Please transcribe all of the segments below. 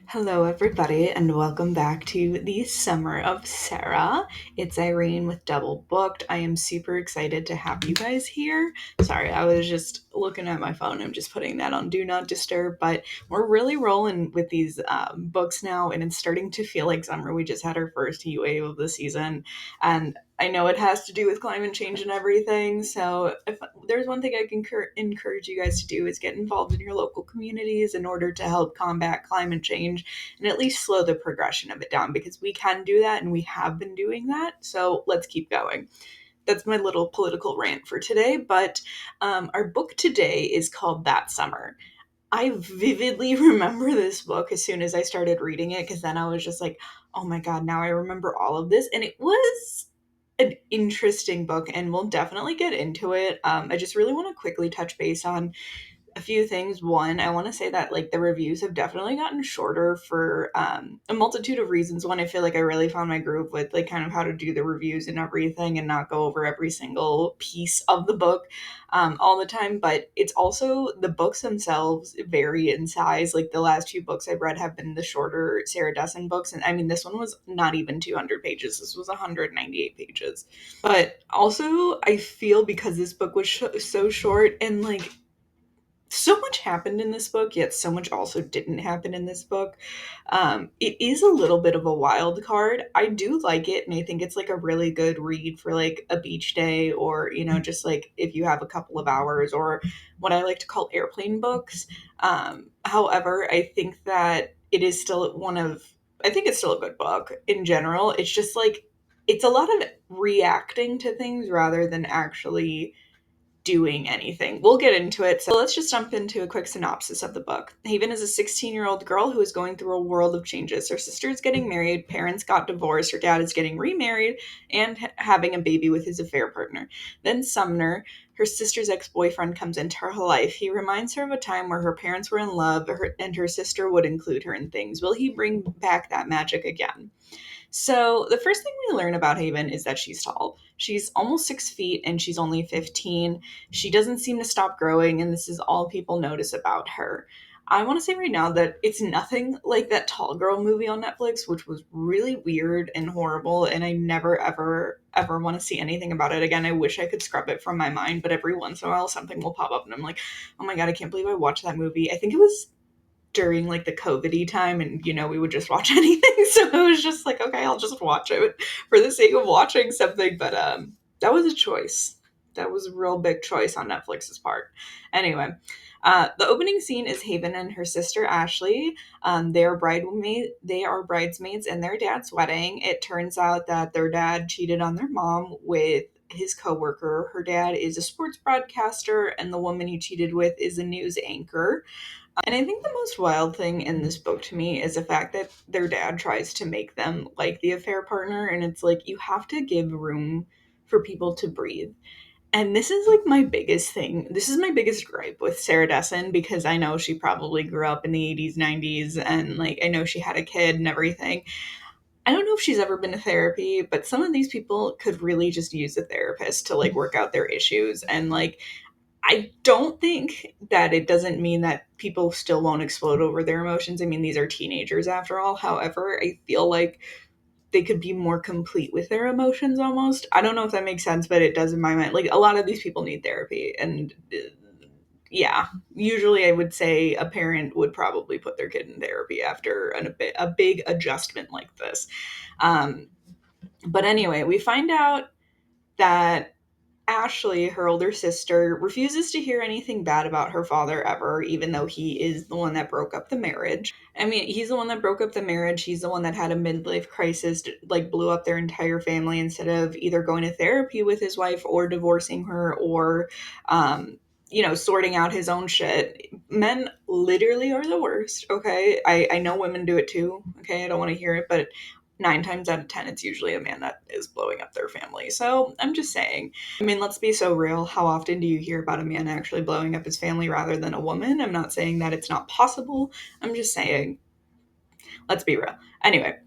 Hello, everybody, and welcome back to the Summer of Sarah. It's Irene with Double Booked. I am super excited to have you guys here. Sorry, I was just looking at my phone. I'm just putting that on Do Not Disturb, but we're really rolling with these books now, and it's starting to feel like summer. We just had our first heat wave of the season, and I know it has to do with climate change and everything. So, if there's one thing I can encourage you guys to do is get involved in your local communities in order to help combat climate change and at least slow the progression of it down because we can do that and we have been doing that. So, let's keep going. That's my little political rant for today. But our book today is called That Summer. I vividly remember this book as soon as I started reading it because then I was just like, oh my God, now I remember all of this. And it was an interesting book, and we'll definitely get into it. I just really want to quickly touch base on a few things. One, I want to say that like the reviews have definitely gotten shorter for a multitude of reasons. One, I feel like I really found my groove with like kind of how to do the reviews and everything and not go over every single piece of the book all the time. But it's also the books themselves vary in size. Like the last few books I've read have been the shorter Sarah Dessen books. And I mean, this one was not even 200 pages. This was 198 pages. But also, I feel because this book was so short and like so much happened in this book, yet so much also didn't happen in this book. It is a little bit of a wild card. I do like it, and I think it's like a really good read for like a beach day, or just like if you have a couple of hours, or what I like to call airplane books. However, I think that it is still one of. I think it's still a good book in general. It's just like it's a lot of reacting to things rather than actually doing anything. We'll get into it. So let's just jump into a quick synopsis of the book. Haven is a 16-year-old girl who is going through a world of changes. Her sister is getting married, parents got divorced, her dad is getting remarried, and having a baby with his affair partner. Then Sumner, her sister's ex-boyfriend, comes into her life. He reminds her of a time where her parents were in love and her sister would include her in things. Will he bring back that magic again? So, the first thing we learn about Haven is that she's tall. She's almost 6 feet and she's only 15. She doesn't seem to stop growing, and this is all people notice about her. I want to say right now that it's nothing like that Tall Girl movie on Netflix, which was really weird and horrible, and I never, ever want to see anything about it again. I wish I could scrub it from my mind, but every once in a while something will pop up, and I'm like, oh my God, I can't believe I watched that movie. I think it was during like the COVID-y time, and we would just watch anything. So it was just like, okay, I'll just watch it for the sake of watching something. But that was a choice. That was a real big choice on Netflix's part. Anyway, the opening scene is Haven and her sister Ashley. They are bridesmaids in their dad's wedding. It turns out that their dad cheated on their mom with his coworker. Her dad is a sports broadcaster, and the woman he cheated with is a news anchor. And I think the most wild thing in this book to me is the fact that their dad tries to make them like the affair partner. And it's like, you have to give room for people to breathe. And this is like my biggest thing. This is my biggest gripe with Sarah Dessen because I know she probably grew up in the 80s, 90s, and like I know she had a kid and everything. I don't know if she's ever been to therapy, but some of these people could really just use a therapist to like work out their issues. And like I don't think that it doesn't mean that people still won't explode over their emotions. I mean, these are teenagers after all. However, I feel like they could be more complete with their emotions almost. I don't know if that makes sense, but it does in my mind. Like, a lot of these people need therapy. And yeah, usually I would say a parent would probably put their kid in therapy after a big adjustment like this. Um, but anyway, we find out that Ashley, her older sister, refuses to hear anything bad about her father ever, even though he is the one that broke up the marriage. I mean, he's the one that broke up the marriage. He's the one that had a midlife crisis, like blew up their entire family instead of either going to therapy with his wife or divorcing her or, sorting out his own shit. Men literally are the worst, okay? I know women do it too, okay? I don't want to hear it, but 9 times out of 10, it's usually a man that is blowing up their family. So I'm just saying. I mean, let's be so real. How often do you hear about a man actually blowing up his family rather than a woman? I'm not saying that it's not possible. I'm just saying, let's be real. Anyway,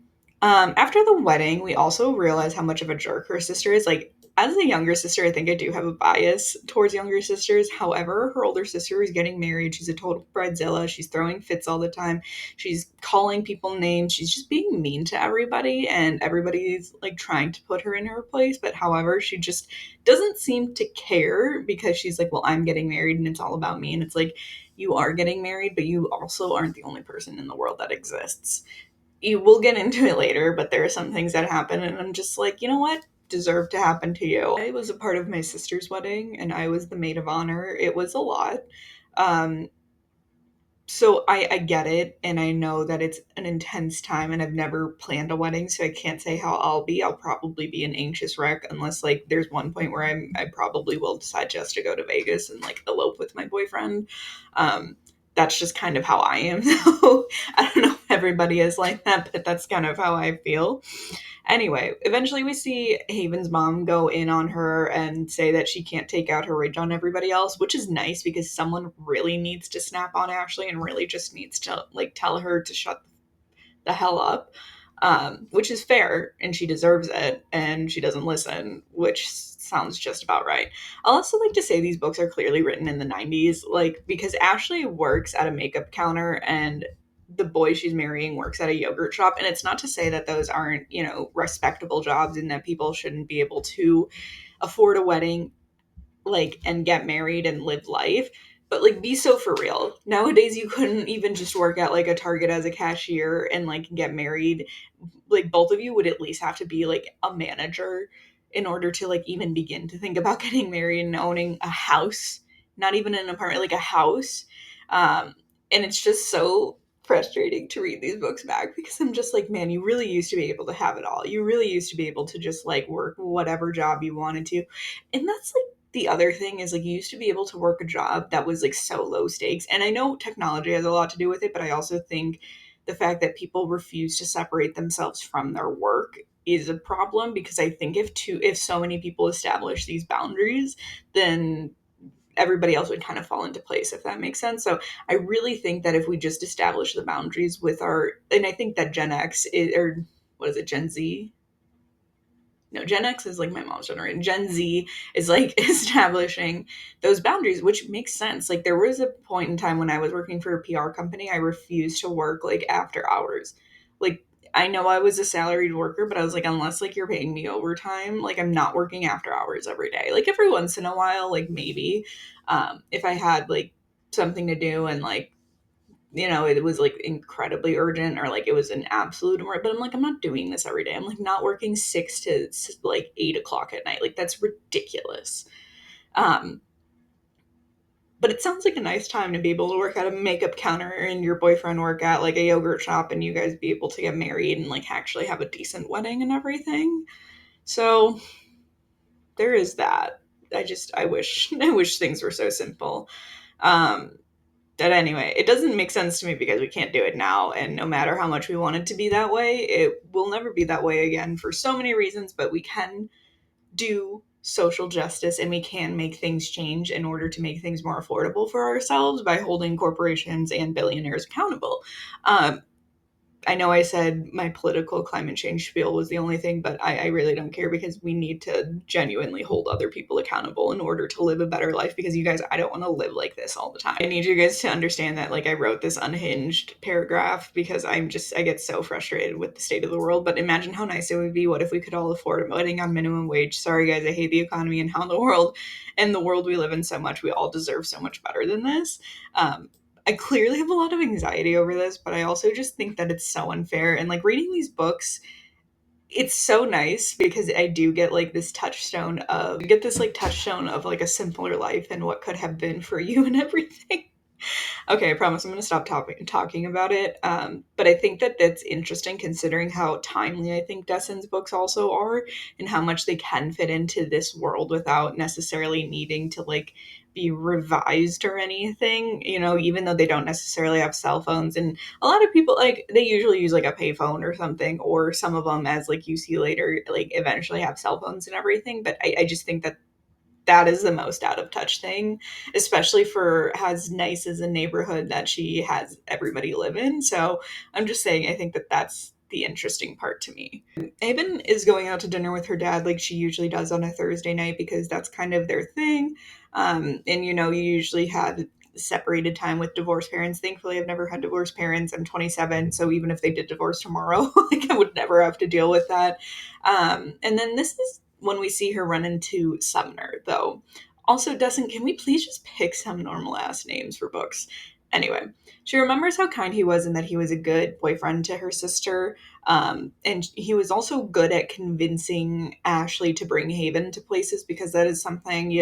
After the wedding, we also realize how much of a jerk her sister is. Like, as a younger sister, I think I do have a bias towards younger sisters. However, her older sister is getting married. She's a total bridezilla. She's throwing fits all the time. She's calling people names. She's just being mean to everybody, and everybody's like trying to put her in her place. But however, she just doesn't seem to care because she's like, well, I'm getting married and it's all about me. And it's like, you are getting married, but you also aren't the only person in the world that exists. You will get into it later, but there are some things that happen, and I'm just like, you know what? Deserve to happen to you. I was a part of my sister's wedding, and I was the maid of honor. It was a lot. Um, so I get it, and I know that it's an intense time, and I've never planned a wedding, so I can't say how I'll be. I'll probably be an anxious wreck unless like there's one point where I probably will decide just to go to Vegas and like elope with my boyfriend. Um, that's just kind of how I am. So I don't know if everybody is like that, but that's kind of how I feel. Anyway, eventually we see Haven's mom go in on her and say that she can't take out her rage on everybody else, which is nice because someone really needs to snap on Ashley and really just needs to like tell her to shut the hell up. Which is fair, and she deserves it, and she doesn't listen, which sounds just about right. I'll also like to say these books are clearly written in the 90s, like, because Ashley works at a makeup counter and the boy she's marrying works at a yogurt shop. And it's not to say that those aren't, you know, respectable jobs and that people shouldn't be able to afford a wedding, like, and get married and live life, but like be so for real. Nowadays you couldn't even just work at like a Target as a cashier and like get married. Like both of you would at least have to be like a manager in order to like even begin to think about getting married and owning a house, not even an apartment, like a house. um and it's just so frustrating to read these books back because I'm just like, man, you really used to be able to have it all. You really used to be able to just like work whatever job you wanted to. And that's like the other thing is like you used to be able to work a job that was like so low stakes. And I know technology has a lot to do with it, but I also think the fact that people refuse to separate themselves from their work is a problem, because I think if so many people establish these boundaries, then everybody else would kind of fall into place, if that makes sense. So I really think that if we just establish the boundaries with our, and I think that Gen X is, or what is it, Gen Z, no, Gen X is like my mom's generation. Gen Z is like establishing those boundaries, which makes sense. Like there was a point in time when I was working for a PR company, I refused to work like after hours. Like I know I was a salaried worker, but I was like, unless like you're paying me overtime, like I'm not working after hours every day. Like every once in a while, like maybe, if I had like something to do and like, you know, it was like incredibly urgent or like it was an absolute emergency. But I'm like, I'm not doing this every day. I'm like not working 6 to like 8 o'clock at night. Like that's ridiculous. Um, but it sounds like a nice time to be able to work at a makeup counter and your boyfriend work at like a yogurt shop and you guys be able to get married and like actually have a decent wedding and everything. So there is that. I wish I wish things were so simple. Um, But anyway, it doesn't make sense to me because we can't do it now. And no matter how much we want it to be that way, it will never be that way again for so many reasons. But we can do social justice and we can make things change in order to make things more affordable for ourselves by holding corporations and billionaires accountable. Um, I know I said my political climate change spiel was the only thing, but I really don't care because we need to genuinely hold other people accountable in order to live a better life. Because you guys, I don't want to live like this all the time. I need you guys to understand that, like, I wrote this unhinged paragraph because I get so frustrated with the state of the world. But imagine how nice it would be. What if we could all afford a wedding on minimum wage? Sorry, guys, I hate the economy and how the world we live in so much. We all deserve so much better than this. I clearly have a lot of anxiety over this, but I also just think that it's so unfair. And like reading these books, it's so nice because I do get like this touchstone of you get this like touchstone of like a simpler life and what could have been for you and everything. Okay, I promise I'm going to stop talking about it. But I think that that's interesting considering how timely I think Destin's books also are and how much they can fit into this world without necessarily needing to like be revised or anything, you know, even though they don't necessarily have cell phones. And a lot of people like they usually use like a payphone or something, or some of them, as like you see later, like eventually have cell phones and everything. But I just think that that is the most out of touch thing, especially for as nice as a neighborhood that she has everybody live in. So I'm just saying, I think that that's the interesting part to me. Haven is going out to dinner with her dad like she usually does on a Thursday night because that's kind of their thing. And you usually have separated time with divorced parents. Thankfully, I've never had divorced parents. I'm 27, so even if they did divorce tomorrow, like I would never have to deal with that. And then this is when we see her run into Sumner, though. Also, Dustin, can we please just pick some normal ass names for books? Anyway, she remembers how kind he was and that he was a good boyfriend to her sister. And he was also good at convincing Ashley to bring Haven to places because that is something,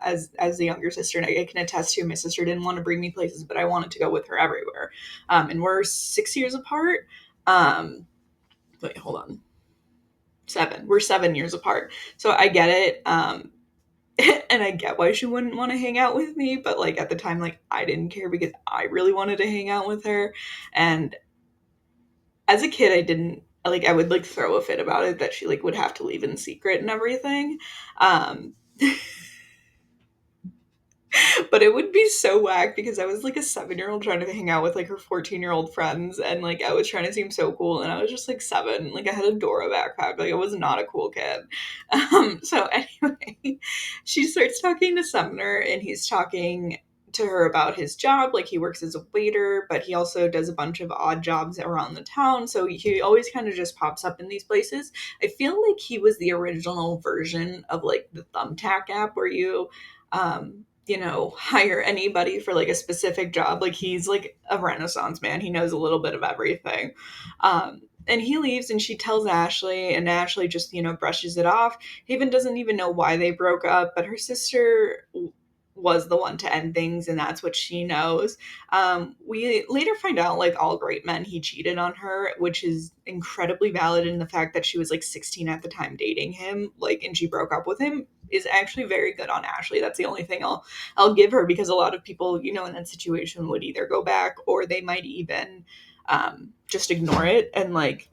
as the younger sister, and I can attest to, my sister didn't want to bring me places, but I wanted to go with her everywhere. And we're 6 years apart. Wait, hold on. 7. We're 7 years apart. So I get it. And I get why she wouldn't want to hang out with me, but like at the time, like I didn't care because I really wanted to hang out with her. And as a kid, I didn't like, I would like throw a fit about it that she like would have to leave in secret and everything. Um, but it would be so whack because I was like a 7-year-old trying to hang out with like her 14-year-old friends, and like I was trying to seem so cool, and I was just like 7. Like I had a Dora backpack. Like I was not a cool kid. So anyway, she starts talking to Sumner, and he's talking to her about his job. Like he works as a waiter, but he also does a bunch of odd jobs around the town. So he always kind of just pops up in these places. I feel like he was the original version of like the Thumbtack app where hire anybody for like a specific job. Like he's like a renaissance man. He knows a little bit of everything. And he leaves and she tells Ashley, and Ashley just, brushes it off. Haven doesn't even know why they broke up, but her sister was the one to end things, and that's what she knows. We later find out, like all great men, he cheated on her, which is incredibly valid in the fact that she was like 16 at the time dating him, like, and she broke up with him is actually very good on Ashley. That's the only thing I'll give her, because a lot of people, in that situation would either go back or they might even just ignore it and like,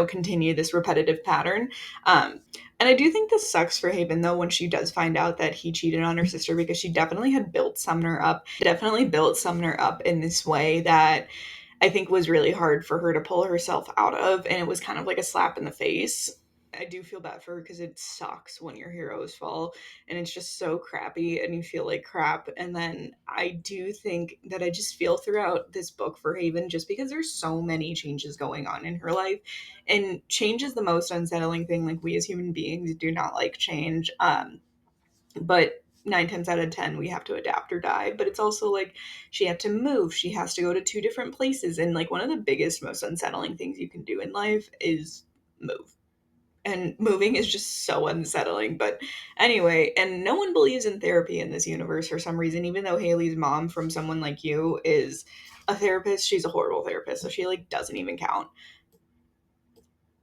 continue this repetitive pattern. And I do think this sucks for Haven, though, when she does find out that he cheated on her sister, because she definitely had built Sumner up. Definitely built Sumner up in this way that I think was really hard for her to pull herself out of. And it was kind of like a slap in the face. I do feel bad for her because it sucks when your heroes fall and it's just so crappy and you feel like crap. And then I do think that I just feel throughout this book for Haven, just because there's so many changes going on in her life, and change is the most unsettling thing. Like, we as human beings do not like change. But 9 times out of 10 we have to adapt or die. But it's also like she had to move, she has to go to 2 different places, and like one of the biggest, most unsettling things you can do in life is move. And moving is just so unsettling. But anyway, and no one believes in therapy in this universe for some reason, even though Haley's mom from Someone Like You is a therapist. She's a horrible therapist, so she like doesn't even count.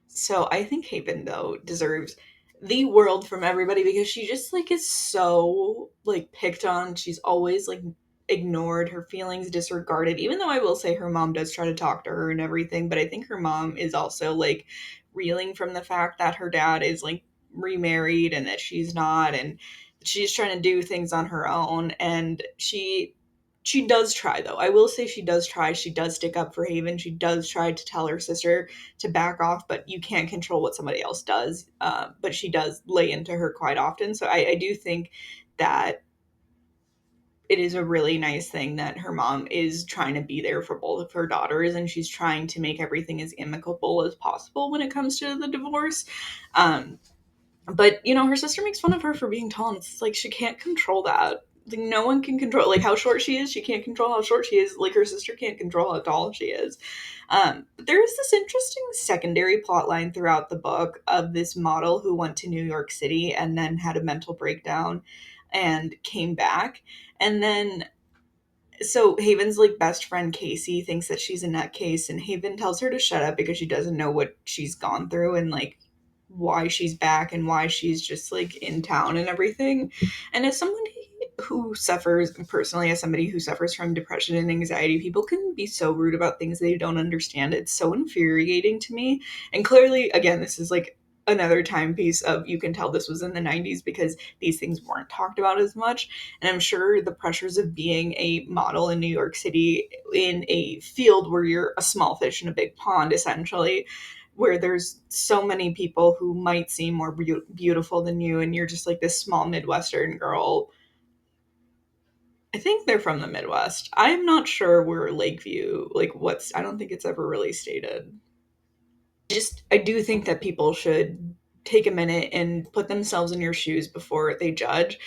So I think Haven, though, deserves the world from everybody, because she just like is so like picked on. She's always like ignored, her feelings disregarded, even though I will say her mom does try to talk to her and everything. But I think her mom is also like reeling from the fact that her dad is like remarried and that she's not, and she's trying to do things on her own. And she does try, though. I will say she does try. She does stick up for Haven. She does try to tell her sister to back off, but you can't control what somebody else does. But she does lay into her quite often. So I do think that it is a really nice thing that her mom is trying to be there for both of her daughters, and she's trying to make everything as amicable as possible when it comes to the divorce. But her sister makes fun of her for being tall, and it's like she can't control that. Like, no one can control, like, how short she is. She can't control how short she is. Like, her sister can't control how tall she is. But there is this interesting secondary plot line throughout the book of this model who went to New York City and then had a mental breakdown and came back. And then, so Haven's like best friend Casey thinks that she's a nutcase, and Haven tells her to shut up because she doesn't know what she's gone through and like why she's back and why she's just like in town and everything. And as someone who suffers personally, as somebody who suffers from depression and anxiety, people can be so rude about things they don't understand. It's so infuriating to me. And clearly, again, this is like another timepiece of, you can tell this was in the 90s because these things weren't talked about as much. And I'm sure the pressures of being a model in New York City in a field where you're a small fish in a big pond, essentially, where there's so many people who might seem more beautiful than you, and you're just like this small Midwestern girl. I think they're from the Midwest. I'm not sure where Lakeview, like what's, I don't think it's ever really stated. I do think that people should take a minute and put themselves in your shoes before they judge.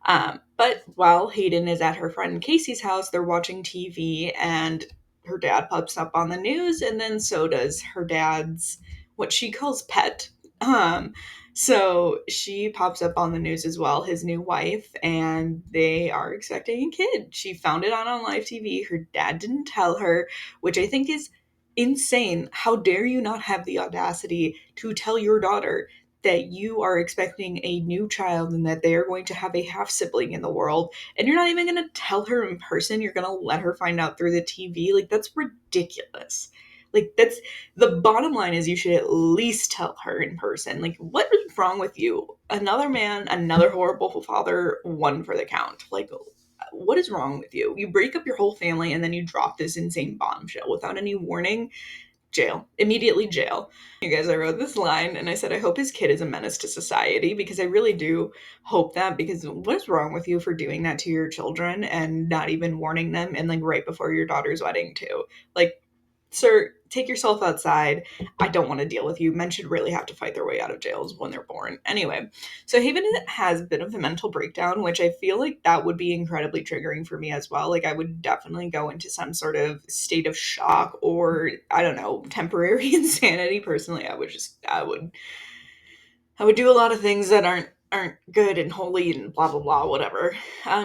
But while Hayden is at her friend Casey's house, they're watching TV, and her dad pops up on the news, and then so does her dad's, what she calls pet. Um, so she pops up on the news as well, his new wife, and they are expecting a kid. She found it on live TV. Her dad didn't tell her, which I think is insane. How dare you not have the audacity to tell your daughter that you are expecting a new child and that they are going to have a half sibling in the world, and you're not even going to tell her in person? You're going to let her find out through the TV? Like, that's ridiculous. Like, that's the bottom line, is you should at least tell her in person. Like, what is wrong with you? Another man, another horrible father, one for the count. Like, what is wrong with you? You break up your whole family and then you drop this insane bombshell without any warning. Jail. Immediately jail. You guys, I wrote this line and I said, I hope his kid is a menace to society, because I really do hope that, because what is wrong with you for doing that to your children and not even warning them, and like right before your daughter's wedding too? Like, sir, take yourself outside. I don't want to deal with you. Men should really have to fight their way out of jails when they're born. Anyway, so Haven has a bit of a mental breakdown, which I feel like that would be incredibly triggering for me as well. Like, I would definitely go into some sort of state of shock, or I don't know, temporary insanity. Personally, I would do a lot of things that aren't good and holy and blah blah blah, whatever.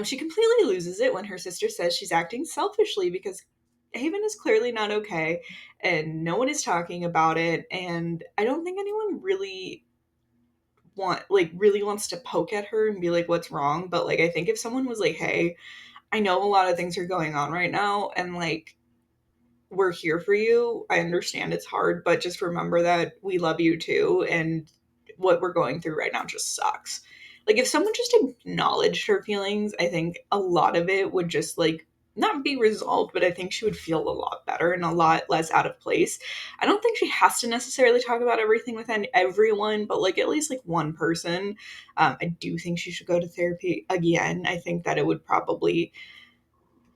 She completely loses it when her sister says she's acting selfishly because Haven is clearly not okay, and no one is talking about it. And I don't think anyone really wants to poke at her and be like, "What's wrong?" But like, I think if someone was like, "Hey, I know a lot of things are going on right now, and like, we're here for you. I understand it's hard, but just remember that we love you too, and what we're going through right now just sucks." Like, if someone just acknowledged her feelings, I think a lot of it would just like not be resolved, but I think she would feel a lot better and a lot less out of place. I don't think she has to necessarily talk about everything with everyone, but like at least like one person. I do think she should go to therapy again. I think that it would probably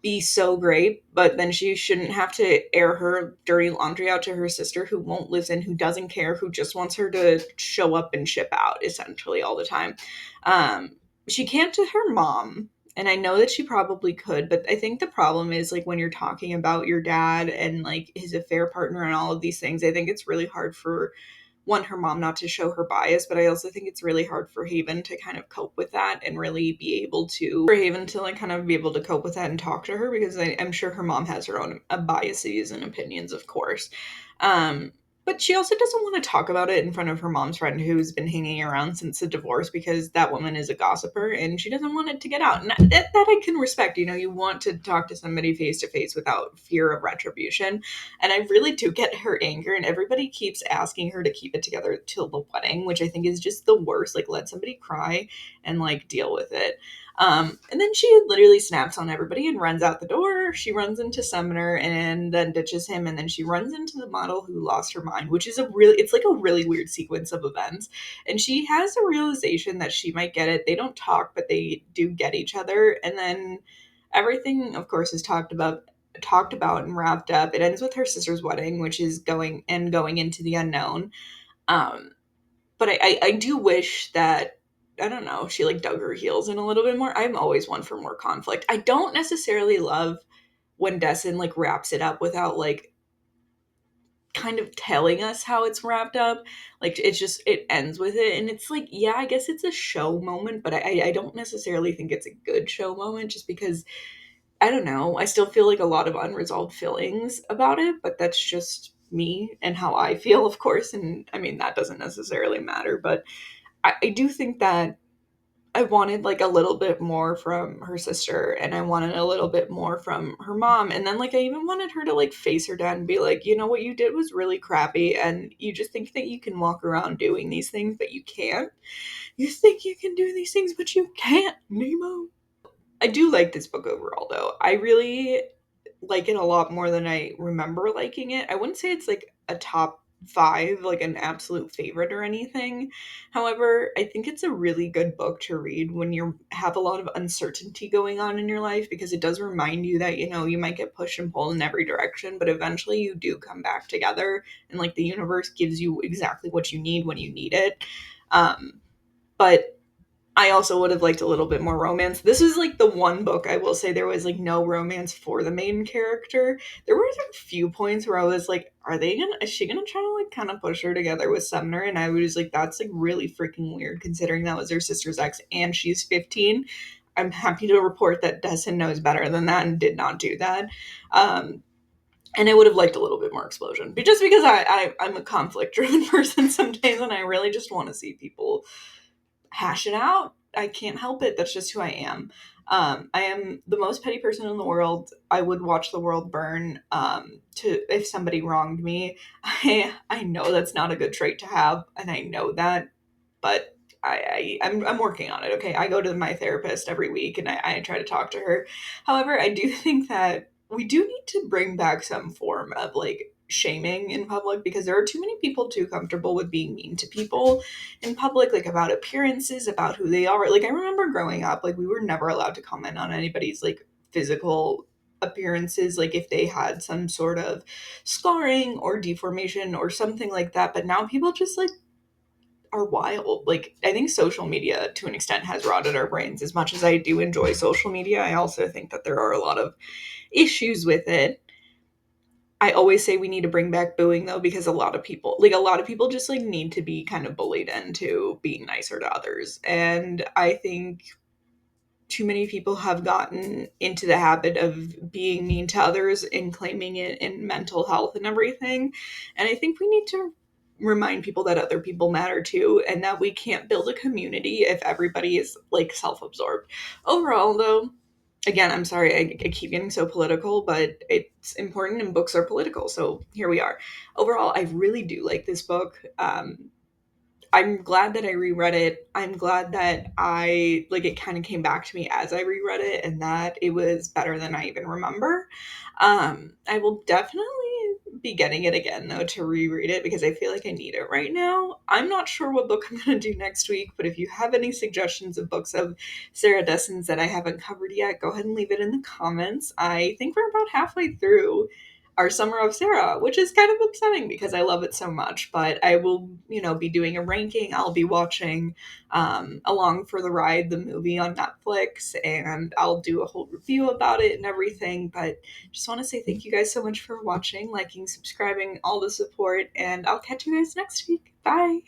be so great, but then she shouldn't have to air her dirty laundry out to her sister, who won't listen, who doesn't care, who just wants her to show up and ship out essentially all the time. Um, she can't to her mom. And I know that she probably could, but I think the problem is like when you're talking about your dad and like his affair partner and all of these things, I think it's really hard for one, her mom not to show her bias, but I also think it's really hard for Haven to kind of cope with that and really be able to, for Haven to like kind of be able to cope with that and talk to her, because I'm sure her mom has her own biases and opinions, of course. Um, but she also doesn't want to talk about it in front of her mom's friend who's been hanging around since the divorce, because that woman is a gossiper and she doesn't want it to get out. And that I can respect. You know, you want to talk to somebody face to face without fear of retribution. And I really do get her anger, and everybody keeps asking her to keep it together till the wedding, which I think is just the worst. Like, let somebody cry and like deal with it. And then she literally snaps on everybody and runs out the door. She runs into Summoner and then ditches him, and then she runs into the model who lost her mind, which is it's like a really weird sequence of events. And she has a realization that she might get it. They don't talk, but they do get each other. And then everything, of course, is talked about and wrapped up. It ends with her sister's wedding, which is going into the unknown. Um, but I do wish that, I don't know, she like dug her heels in a little bit more. I'm always one for more conflict. I don't necessarily love when Destin like wraps it up without like kind of telling us how it's wrapped up. Like, it's just, it ends with it, and it's like, yeah, I guess it's a show moment, but I don't necessarily think it's a good show moment, just because I don't know. I still feel like a lot of unresolved feelings about it, but that's just me and how I feel, of course. And I mean, that doesn't necessarily matter, but I do think that I wanted like a little bit more from her sister, and I wanted a little bit more from her mom. And then like I even wanted her to like face her dad and be like, you know, what you did was really crappy, and you just think that you can walk around doing these things, but you can't. You think you can do these things, but you can't, Nemo. I do like this book overall, though. I really like it a lot more than I remember liking it. I wouldn't say it's like a top. five, like an absolute favorite or anything. However, I think it's a really good book to read when you have a lot of uncertainty going on in your life, because it does remind you that, you might get pushed and pulled in every direction, but eventually you do come back together, and like the universe gives you exactly what you need when you need it. But I also would have liked a little bit more romance. This is like the one book I will say there was like no romance for the main character. There were a few points where I was like, is she gonna try to like kind of push her together with Sumner? And I was like, that's like really freaking weird considering that was her sister's ex and she's 15. I'm happy to report that Destin knows better than that and did not do that. Um, and I would have liked a little bit more explosion, but just because I'm a conflict driven person sometimes, and I really just want to see people hash it out. I can't help it. That's just who I am. I am the most petty person in the world. I would watch the world burn to if somebody wronged me. I know that's not a good trait to have, and I know that, but I'm working on it. Okay, I go to my therapist every week, and I try to talk to her. However, I do think that we do need to bring back some form of like shaming in public, because there are too many people too comfortable with being mean to people in public, like about appearances, about who they are. Like I remember growing up, like we were never allowed to comment on anybody's like physical appearances, like if they had some sort of scarring or deformation or something like that. But now people just like are wild. Like I think social media to an extent has rotted our brains. As much as I do enjoy social media, I also think that there are a lot of issues with it. I always say we need to bring back booing though, because a lot of people just like need to be kind of bullied into being nicer to others. And I think too many people have gotten into the habit of being mean to others and claiming it in mental health and everything. And I think we need to remind people that other people matter too, and that we can't build a community if everybody is like self-absorbed. Overall though, again, I'm sorry I keep getting so political, but it's important and books are political, so here we are. Overall, I really do like this book. I'm glad that I reread it. I'm glad that I like it kind of came back to me as I reread it, and that it was better than I even remember. I will definitely be getting it again though to reread it, because I feel like I need it right now. I'm not sure what book I'm going to do next week, but if you have any suggestions of books of Sarah Dessens that I haven't covered yet, go ahead and leave it in the comments. I think we're about halfway through our Summer of Sarah, which is kind of upsetting because I love it so much. But I will, be doing a ranking. I'll be watching Along for the Ride, the movie on Netflix, and I'll do a whole review about it and everything. But just want to say thank you guys so much for watching, liking, subscribing, all the support, and I'll catch you guys next week. Bye.